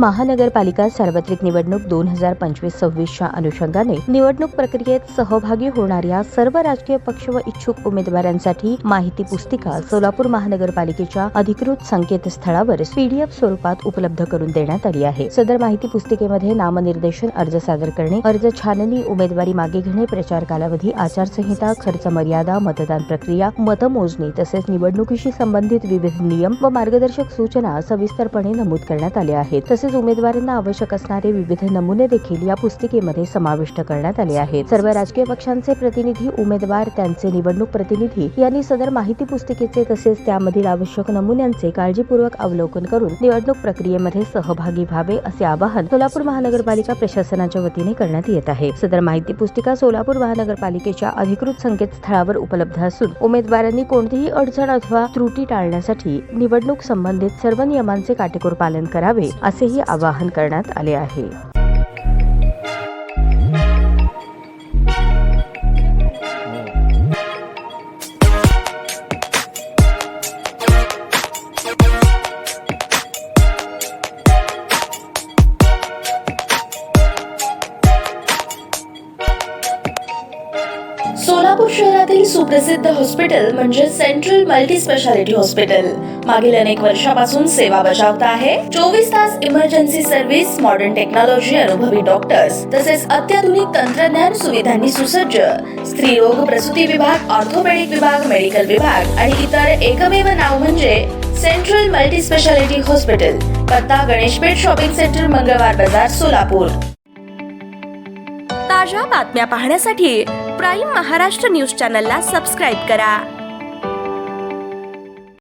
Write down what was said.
महानगरपालिका सार्वत्रिक निवडणूक 2025-26च्या अनुषंगाने निवडणूक प्रक्रियेत सहभागी होणाऱ्या सर्व राजकीय पक्ष व इच्छुक उमेदवारांसाठी माहिती पुस्तिका सोलापूर महानगरपालिकेच्या अधिकृत संकेतस्थळावर पीडीएफ स्वरूपात उपलब्ध करून देण्यात आली आहे। सदर माहिती पुस्तिकेमध्ये नामनिर्देशन, अर्ज सादर करणे, अर्ज छाननी, उमेदवारी मागे घेणे, प्रचार कालावधी, आचारसंहिता, खर्च मर्यादा, मतदान प्रक्रिया, मतमोजणी तसेच निवडणुकीशी संबंधित विविध नियम व मार्गदर्शक सूचना सविस्तरपणे नमूद करण्यात आल्या आहेत। तसेच उमेदवारांना आवश्यक असणारे विविध नमुने देखील या पुस्तिकेमध्ये समाविष्ट करण्यात आले आहेत। सर्व राजकीय पक्षांचे प्रतिनिधी, उमेदवार, त्यांचे निवडणूक प्रतिनिधी यांनी सदर माहिती पुस्तिकेचे तसेच त्यामधील आवश्यक नमुन्यांचे काळजीपूर्वक अवलोकन करून निवडणूक प्रक्रियेमध्ये सहभागी व्हावे असे आवाहन सोलापूर महानगरपालिका प्रशासनाच्या वतीने करण्यात येत आहे। सदर माहिती पुस्तिका सोलापूर महानगरपालिकेच्या अधिकृत संकेतस्थळावर उपलब्ध असून उमेदवारांनी कोणतीही अडचण अथवा त्रुटी टाळण्यासाठी निवडणूक संबंधित सर्व नियमांचे काटेकोर पालन करावे असेही आवाहन करण्यात आले आहे। सोलापूर शहरातील सुप्रसिद्ध हॉस्पिटल म्हणजे सेंट्रल मल्टी स्पेशालिटी हॉस्पिटल मागील अनेक वर्षापासून सेवा बजावत आहे। 24 तास इमर्जन्सी सर्व्हिस, मॉडर्न टेक्नॉलॉजी, अनुभवी डॉक्टर्स तसेच अत्याधुनिक तंत्रज्ञान सुविधांनी सुसज्ज स्त्रीरोग प्रसूती विभाग, ऑर्थोपेडिक विभाग, मेडिकल विभाग आणि इतर एकमेव नाव म्हणजे सेंट्रल मल्टी स्पेशालिटी हॉस्पिटल। पत्ता गणेशपेठ शॉपिंग सेंटर, मंगळवार बाजार, सोलापूर। ताज्या बातम्या पाहण्यासाठी प्राईम महाराष्ट्र न्यूज चॅनलला सबस्क्राईब करा।